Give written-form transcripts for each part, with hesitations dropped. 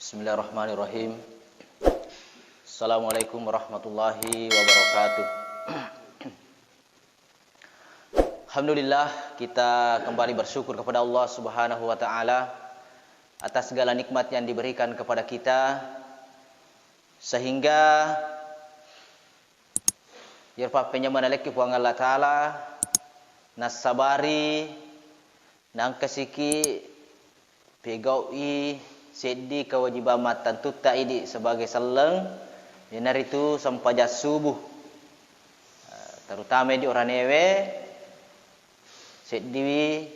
Bismillahirrahmanirrahim. Assalamualaikum warahmatullahi wabarakatuh. Alhamdulillah, kita kembali bersyukur kepada Allah Subhanahu wa taala atas segala nikmat yang diberikan kepada kita, sehingga yerpa penyaman aleki puang Allah taala nasabari nang kesiki pegaui seddi kewajiban matan tutta idi sebagai seleng dinar itu sampaja subuh, terutama di orang newe seddi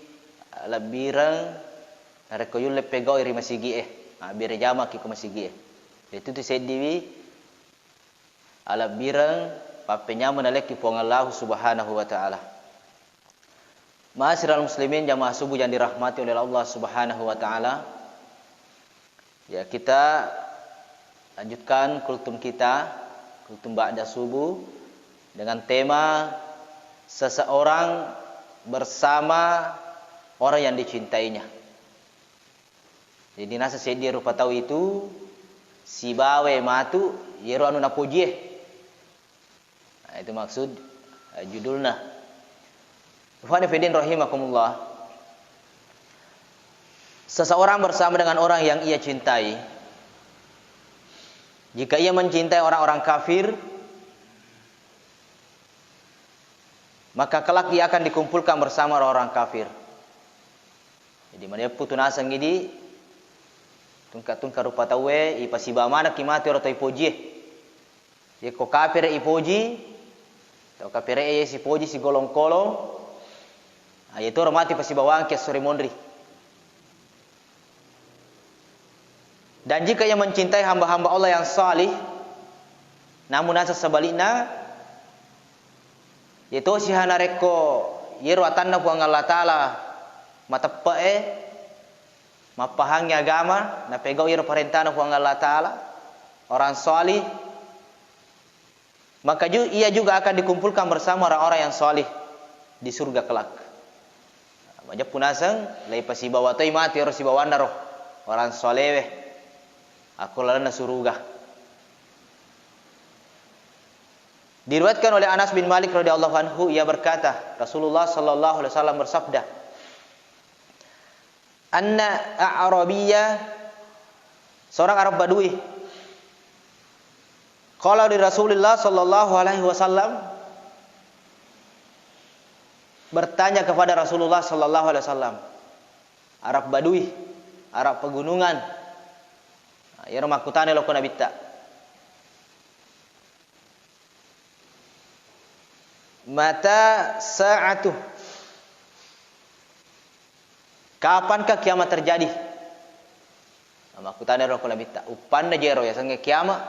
lebirang nareko yulle pegau iri masigi bire jama ki ko masigi itu tu seddi ala birang papenya menaleki puang Allah Subhanahu wa taala. Ma'asyiral muslimin jamaah subuh yang dirahmati oleh Allah Subhanahu wa taala. Ya, kita lanjutkan kultum kita, kultum ba'da subuh dengan tema seseorang bersama orang yang dicintainya. Jadi nasa sedi rupa tahu itu si bawe matu yeru anu napujie. Nah, itu maksud judulnya. Ikhwan fillah rahimakumullah. Seseorang bersama dengan orang yang ia cintai. Jika ia mencintai orang-orang kafir, maka kelak ia akan dikumpulkan bersama orang-orang kafir. Jadi mana putun asang ini tungka rupa tawe i pasiba mana kimati ora toy poji. Ye ko kafir i poji, to kafir e si poji si golong-kolong. Itu ora mati pasiba wangke sore mondri. Dan jika ia mencintai hamba-hamba Allah yang salih, namun asa sebaliknya, yaitu si hanareko yeru atanna puang Allah taala matepe mapahangi agama na pegau yeru perintahna puang Allah taala orang salih, maka ia juga akan dikumpulkan bersama orang-orang yang salih di surga kelak. Banyak punasang lai pasibawa toy mati ro si bawanda roh orang saleh aku lalana surga. Diriwayatkan oleh Anas bin Malik radhiyallahu anhu, ia berkata, Rasulullah sallallahu alaihi wasallam bersabda, "Anna a'rabiyya," seorang Arab Badui, qala li Rasulullah sallallahu alaihi wasallam, bertanya kepada Rasulullah sallallahu alaihi wasallam. Arab Badui, Arab pegunungan. Ya rumah kutane lo kona bitta. Mata sa'atu. Kapankah kiamat terjadi? Nama kutane lo kona bitta. Upanda jero ya sange kiamat.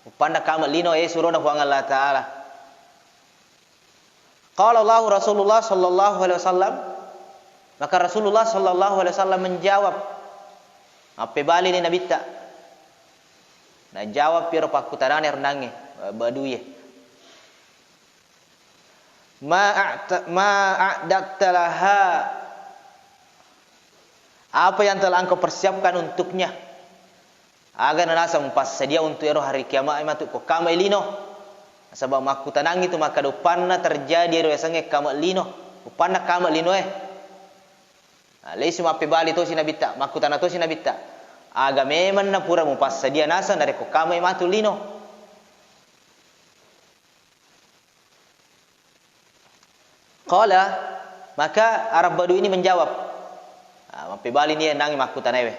Upanda kama lino surona huang Allah taala. Qala Allah Rasulullah sallallahu alaihi wasallam. Maka Rasulullah sallallahu alaihi wasallam menjawab. Apa bali ni nabitta? Nah jawab piro pakutanane renange Badui. Ma'adaktalaha, apa yang telah engkau persiapkan untuknya agar nasa mempas sedia untuk ero hari kiamat ematu ko kama elino sebab makutanang itu maka depanna terjadi ero sange kama lino upanna kama lino leisi mape bali to sinabita makutana to sinabita aga memang na pura mupas sedia nasa dari ko kama ematu lino. Qala, maka Arab Badui ini menjawab, mape bali ni nangi makutanewe.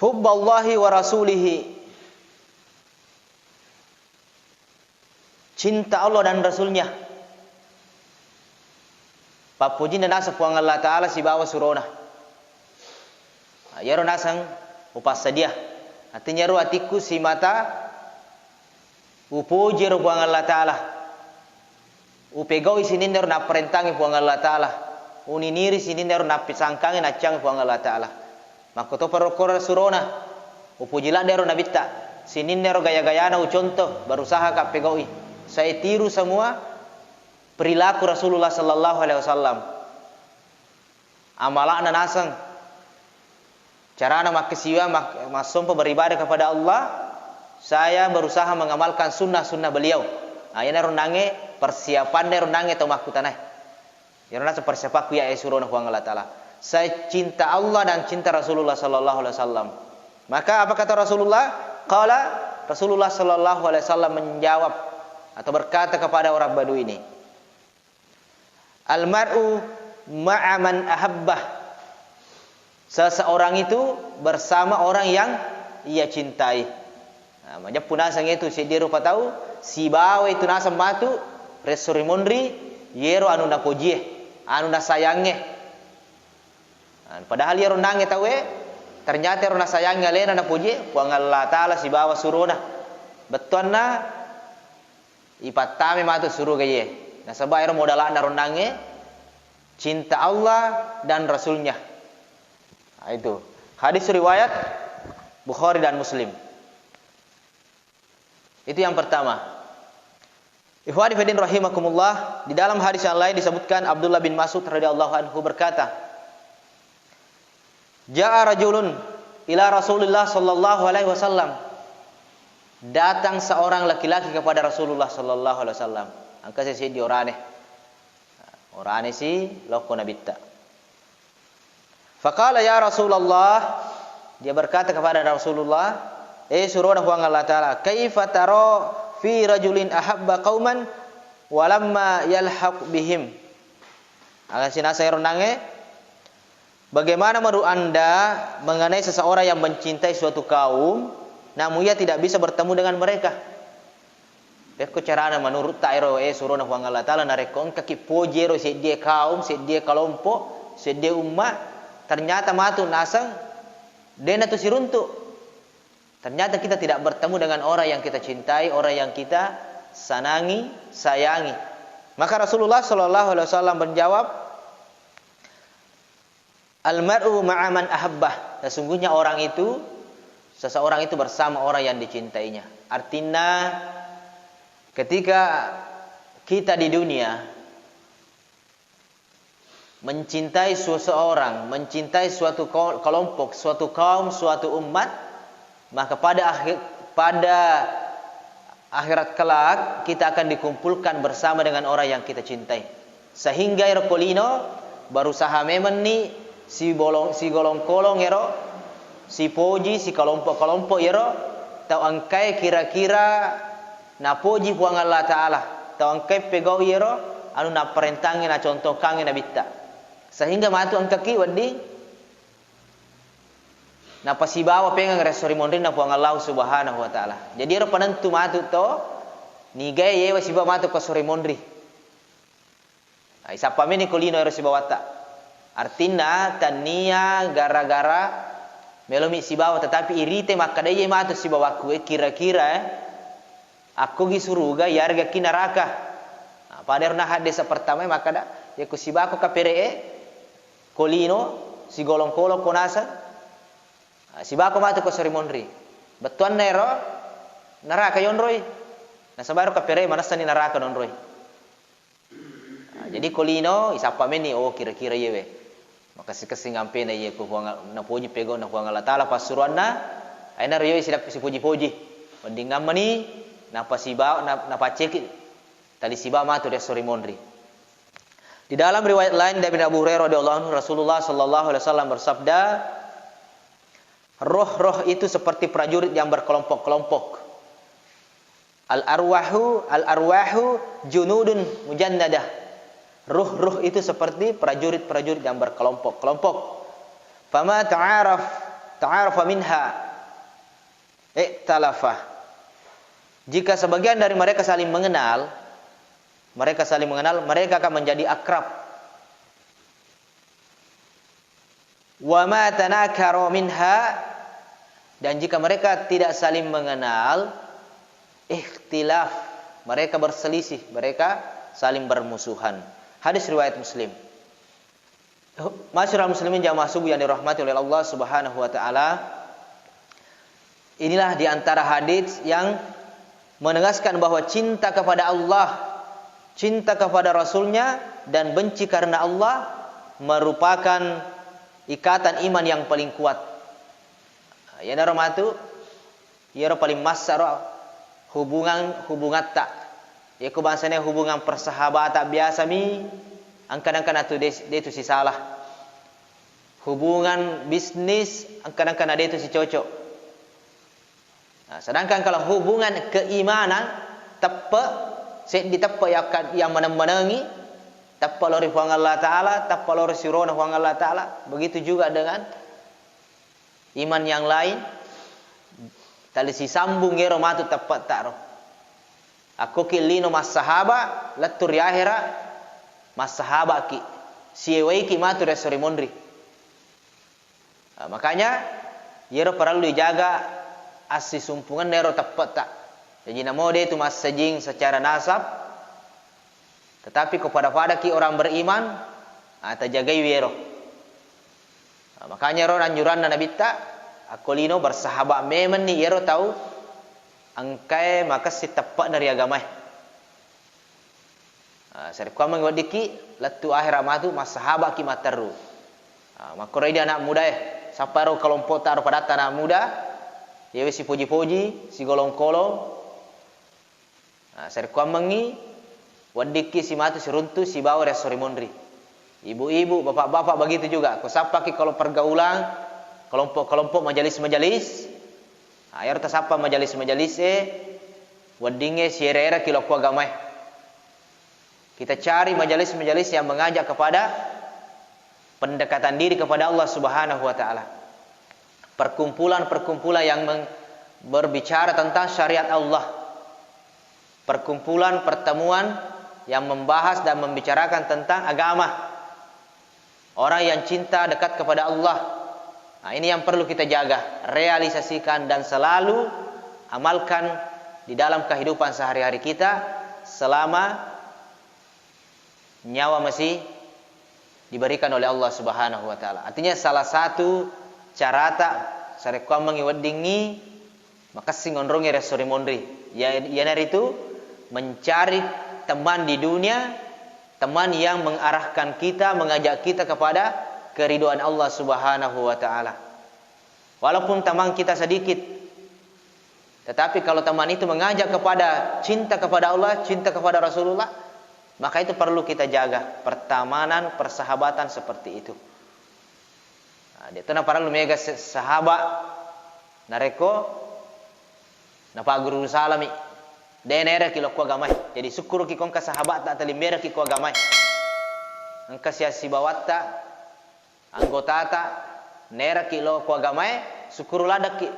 Hubballahi wa rasulihi, cinta Allah dan Rasulnya. Papujin dan nasa puang Allah Ta'ala si bawa surona. Yaro nasang upas sedia. Artinya ru atiku si mata upuji ru puang Allah Ta'ala. Upegau isininero na perentangi puang Allah Ta'ala. Uniniri sininero na pisangkangi na cang puang Allah Ta'ala. Makoto perokora surona. Upujila dero na bitta. Sininero gaya-gayana ucontoh berusaha ka pegaui. Saya tiru semua perilaku Rasulullah sallallahu alaihi wasallam. Amalana nasang Cara anak makasiwa masompo beribadah kepada Allah, saya berusaha mengamalkan sunnah-sunnah beliau. Ayana rundange persiapan de rundange to makutanai. Ya runa persiapaku ya surona wa Allah taala. Saya cinta Allah dan cinta Rasulullah sallallahu alaihi wasallam. Maka apa kata Rasulullah? Qala Rasulullah sallallahu alaihi wasallam menjawab atau berkata kepada orang Badu ini, Al-mar'u ma'a man ahabbah. Seseorang itu bersama orang yang ia cintai. Nah, macam punasang itu si dia rupa tahu si bawa itu nasa matu resori mondri yero anu na pojie anu na sayangnya. Nah, padahal yero nange tahu ternyata yero na sayangnya lena na pojie puang Allah taala si bawa suruna beton na ipatame matu suruh gaye. Nah sebab yero modalana rondange cinta Allah dan Rasulnya. Nah, itu hadis riwayat Bukhari dan Muslim. Itu yang pertama. Ikhwani fillah rahimakumullah, di dalam hadis yang lain disebutkan Abdullah bin Mas'ud radhiyallahu anhu berkata, Ja'a rajulun ila Rasulullah sallallahu alaihi wasallam. Datang seorang laki-laki kepada Rasulullah sallallahu alaihi wasallam. Angka si di orane. Orane si loko nabitta. Faqala ya Rasulullah, dia berkata kepada Rasulullah, surona huang Allah taala, kaifa taro fi rajulin ahabba qauman walamma yalhaq bihim. Akan sinasa ronange, bagaimana menurut Anda mengenai seseorang yang mencintai suatu kaum namun ia tidak bisa bertemu dengan mereka? Beko carana menurut tairo surona huang Allah taala narekon kaki pojero se dia kaum, se dia kelompok, se dia umat. Ternyata matu nasang dena tu siruntu. Ternyata kita tidak bertemu dengan orang yang kita cintai, orang yang kita sanangi, sayangi. Maka Rasulullah sallallahu alaihi wasallam menjawab, Al-mar'u ma'a man ahabbah. Sesungguhnya seseorang itu bersama orang yang dicintainya. Artinya ketika kita di dunia mencintai seseorang, mencintai suatu kelompok, suatu kaum, suatu umat, maka pada akhirat kelak kita akan dikumpulkan bersama dengan orang yang kita cintai. Sehingga kolino berusaha memeni si golong-golong ero, si poji, si kelompok-kelompok ero, tau angkai kira-kira na poji puang Allah taala, tau angkai pegau ero, anu na perentangin na contoh kangen na bitta. Sehingga matu ang kaki wadi na pasibawa pengang resori mondrin na puang Allah subhanahu wa ta'ala. Jadi ero panentu matu to ni gaya yewa siba matu ko sori mondri. Ai sapame ni kolino ero sibawata. Artina tania gara-gara melomi sibawa tetapi irite makadaye matu sibawaku kira-kira aku gisuruga yarga kinaraka. Pada erna hadis pertama makada ya kusibako kapere kolino si golong-golong konasa si bako matu ko sori mondri betuan nero naraka yonroi na sabaro kapere manasani naraka nonroi. Jadi kolino isapa meni kira-kira yewe maka sikasing ampe na ye ko na puji pego na huang Allah taala pasuruanna aina riyo sidak si puji-puji mendingam mani na pasiba na paceki tali siba matu de sori mondri. Di dalam riwayat lain dari Abu Hurairah radhiyallahu anhu Rasulullah sallallahu alaihi wasallam bersabda, roh-roh itu seperti prajurit yang berkelompok-kelompok. Al-arwahu junudun mujannadah. Ruh-ruh itu seperti prajurit-prajurit yang berkelompok-kelompok. Fama ta'arafa minha ikhtalafa. Jika sebagian dari mereka saling mengenal, mereka akan menjadi akrab. Wa ma tanakaru minha, dan jika mereka tidak saling mengenal, ikhtilaf, mereka berselisih, mereka saling bermusuhan. Hadis riwayat Muslim. Masyarul muslimin jamaah subuh yang dirahmati oleh Allah Subhanahu wa taala. Inilah di antara hadis yang menegaskan bahwa cinta kepada Allah, cinta kepada Rasulnya dan benci karena Allah merupakan ikatan iman yang paling kuat. Ya naro matu, ya ro paling masar hubungan tak. Ya ko bansanya hubungan persahabatan biasa mi, angkan-angkan atu de itu si salah. Hubungan bisnis, angkan-angkan ada itu si cocok. Nah, sedangkan kalau hubungan keimanan, tepat, ditapa yang menengi, tepat lori huang Allah Ta'ala, tepat lori sirona huang Allah Ta'ala. Begitu juga dengan iman yang lain. Tali si sambung ngero matu tepat tak roh. Aku kilino mas sahaba, latur ya akhira mas sahaba ki. Siewai ki matu resori mondri. Nah, makanya yero perlu dijaga asli sumpungan nero tepat tak. Jadi namo dia itu mas sejing secara nasab. Tetapi kepada ki orang beriman atau jagai yero. Nah, makanya ro anjuran Nabi ta akolino bersahabat memang ni yero tahu angkai maka si tepat dari agama. Saya kuat mengwadiki latu akhir amatu mas sahabat ki mataru. Maka dia anak muda siapa ro kelompok taruh pada anak muda, dia si puji-puji, si golong-golong. Saya kuat mengi wadiki si matu si runtu si bawa resori mondri. Ibu-ibu, bapak-bapak begitu juga. Kau sapa ki kalau pergaulan kelompok-kelompok majalis-majalis. Ayar tasapa majalis-majalis wadinge si era kilo ku agama. Kita cari majalis-majalis yang mengajak kepada pendekatan diri kepada Allah Subhanahu wa taala. Perkumpulan-perkumpulan yang berbicara tentang syariat Allah. Perkumpulan pertemuan yang membahas dan membicarakan tentang agama. Orang yang cinta dekat kepada Allah. Nah, ini yang perlu kita jaga, realisasikan dan selalu amalkan di dalam kehidupan sehari-hari kita selama nyawa masih diberikan oleh Allah Subhanahu wa taala. Artinya salah satu cara tak sarekwa mengiwadingi maka singondrongi resori mondri. Ya itu mencari teman di dunia, teman yang mengarahkan kita, mengajak kita kepada keridhaan Allah Subhanahu wa taala. Walaupun teman kita sedikit, tetapi kalau teman itu mengajak kepada cinta kepada Allah, cinta kepada Rasulullah, maka itu perlu kita jaga pertemanan, persahabatan seperti itu. Dia tanah para lumega sahabat nareko napa guru salami denera kilo ko gamai. Jadi syukur ki kongka sahabat tak talimera ki ko gamai. Angka sia si bawatta anggota ta nera kilo ko gamai syukur ladak ki.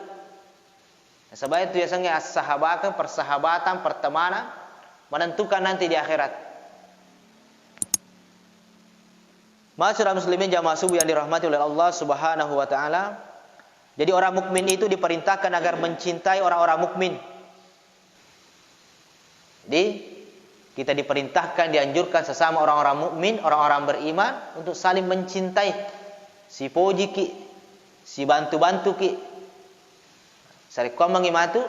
Sebab itu biasanya sahabatan, persahabatan, pertemanan menentukan nanti di akhirat. Masyarakat muslimin jamaah subuh yang dirahmati oleh Allah Subhanahu wa taala. Jadi orang mukmin itu diperintahkan agar mencintai orang-orang mukmin. Jadi kita diperintahkan, dianjurkan sesama orang-orang mukmin, orang-orang beriman untuk saling mencintai. Si puji ki, si bantu-bantu ki. Sari ko mangimatu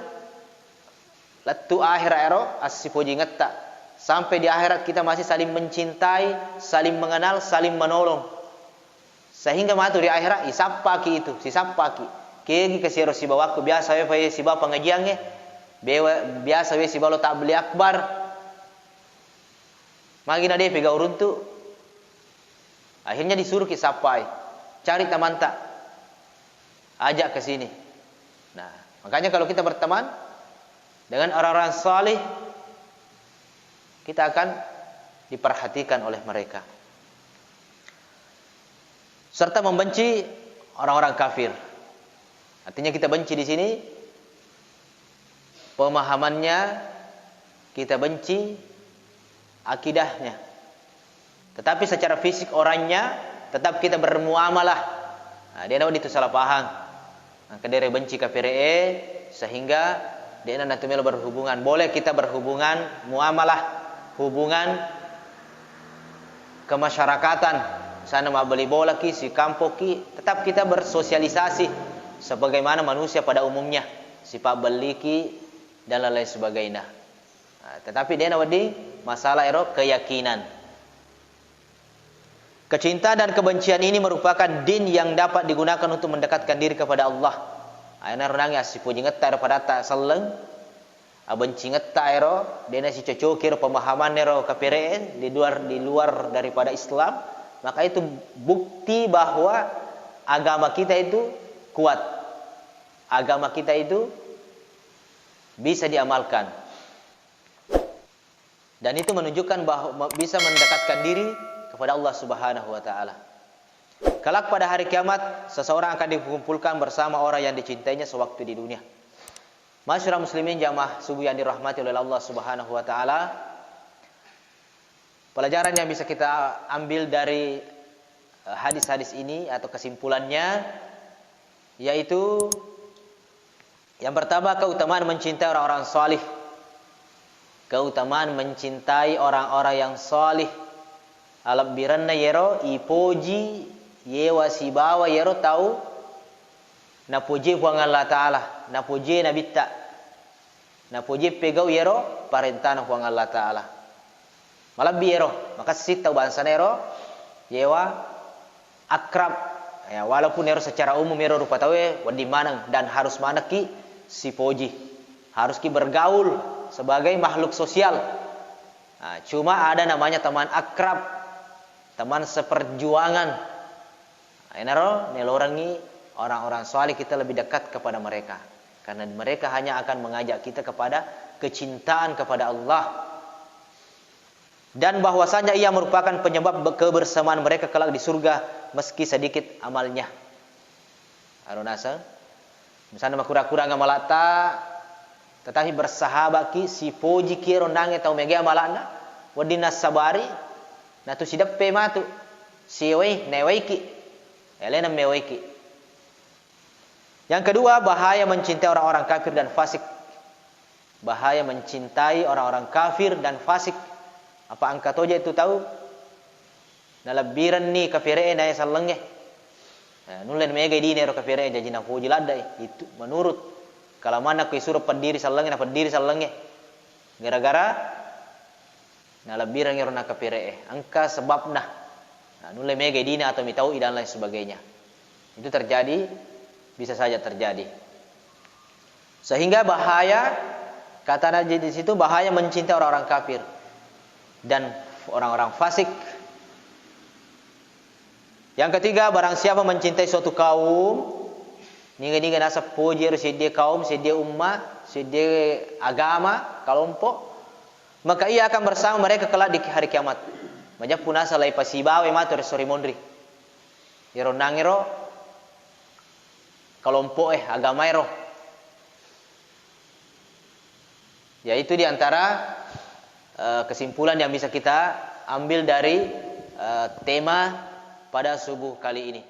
latu akhir ero as si puji ngetta. Sampai di akhirat kita masih saling mencintai, saling mengenal, saling menolong. Sehingga matu di akhirat isapa ki itu, si sapa ki. Kegi kesiro si bawaku biasa we si bawa pengajiannya. Biasa we si bawa tak beli akbar. Magina dia pegang uruntu. Akhirnya disuruh ki sapai. Cari teman tak. Ajak ke sini. Nah, makanya kalau kita berteman dengan orang-orang saleh, kita akan diperhatikan oleh mereka. Serta membenci orang-orang kafir. Artinya kita benci di sini pemahamannya, kita benci akidahnya. Tetapi secara fisik orangnya tetap kita bermuamalah. Nah, dia itu salah paham. Maka dia benci kafir sehingga dia nanti melo berhubungan. Boleh kita berhubungan muamalah, hubungan kemasyarakatan, sana mau beli bola ki, si kampung ki, tetap kita bersosialisasi sebagaimana manusia pada umumnya, si pak beli ki dan lain sebagainya. Nah, tetapi dia nawadi masalah ero keyakinan. Kecintaan dan kebencian ini merupakan din yang dapat digunakan untuk mendekatkan diri kepada Allah. Ana renang ya si puji ngeta pada tak seleng. Abenci ngeta ero dena si cocokir pemahaman ero kapireen di luar daripada Islam, maka itu bukti bahwa agama kita itu kuat. Agama kita itu bisa diamalkan. Dan itu menunjukkan bahwa bisa mendekatkan diri kepada Allah Subhanahu wa taala. Kelak pada hari kiamat, seseorang akan dikumpulkan bersama orang yang dicintainya sewaktu di dunia. Masyarakat muslimin jamaah subuh yang dirahmati oleh Allah Subhanahu wa taala. Pelajaran yang bisa kita ambil dari hadis-hadis ini atau kesimpulannya yaitu yang pertama, keutamaan mencintai orang-orang salih. Keutamaan mencintai orang-orang yang salih. Alam biranna yero ipoji yewa sibawa yero tahu na puji buang Allah Ta'ala, na puji na bitta, na puji pegau yero parentana buang Allah Ta'ala. Malabi yero, maka sita bangsa nero yewa akrab. Ya, walaupun yero secara umum yero rupa tahu wadi manang dan harus manaki si poji, harus ki bergaul sebagai makhluk sosial. Nah, cuma ada namanya teman akrab, teman seperjuangan. Nah, nelorangi orang-orang salih kita lebih dekat kepada mereka, karena mereka hanya akan mengajak kita kepada kecintaan kepada Allah, dan bahwasanya ia merupakan penyebab kebersamaan mereka kelak di surga meski sedikit amalnya. Arunasa, misalnya makura-kura ngamalata, tetapi bersahabat ki si poji ki rondange tau mege amalana, wadina sabari, natu sidap pe matu, siwei newei ki, elena mewei ki. Yang kedua, bahaya mencintai orang-orang kafir dan fasik. Bahaya mencintai orang-orang kafir dan fasik. Apa angka toja itu tahu? Nalabiran ni kafireen ay salangnya. Nulen mega di nero kafireen jadi na puji ladai. Itu menurut kalau mana ku suruh pendiri salangnya, pendiri salangnya. Gara-gara nalabiran ngero na kafireen. Angka sebabna. Nulen mega di atau mitau dan lain sebagainya. Itu terjadi, bisa saja terjadi. Sehingga bahaya, kata Nabi di situ, bahaya mencintai orang-orang kafir dan orang-orang fasik. Yang ketiga, barang siapa mencintai suatu kaum, niga-niga nasa puji sedia kaum, sedia ummah, sedia agama, kelompok, maka ia akan bersama mereka kelak di hari kiamat. Majap punasa lai pasibawe matur sori mondri. Iro nangiro kelompok agama ero. Yaitu diantara kesimpulan yang bisa kita ambil dari tema pada subuh kali ini.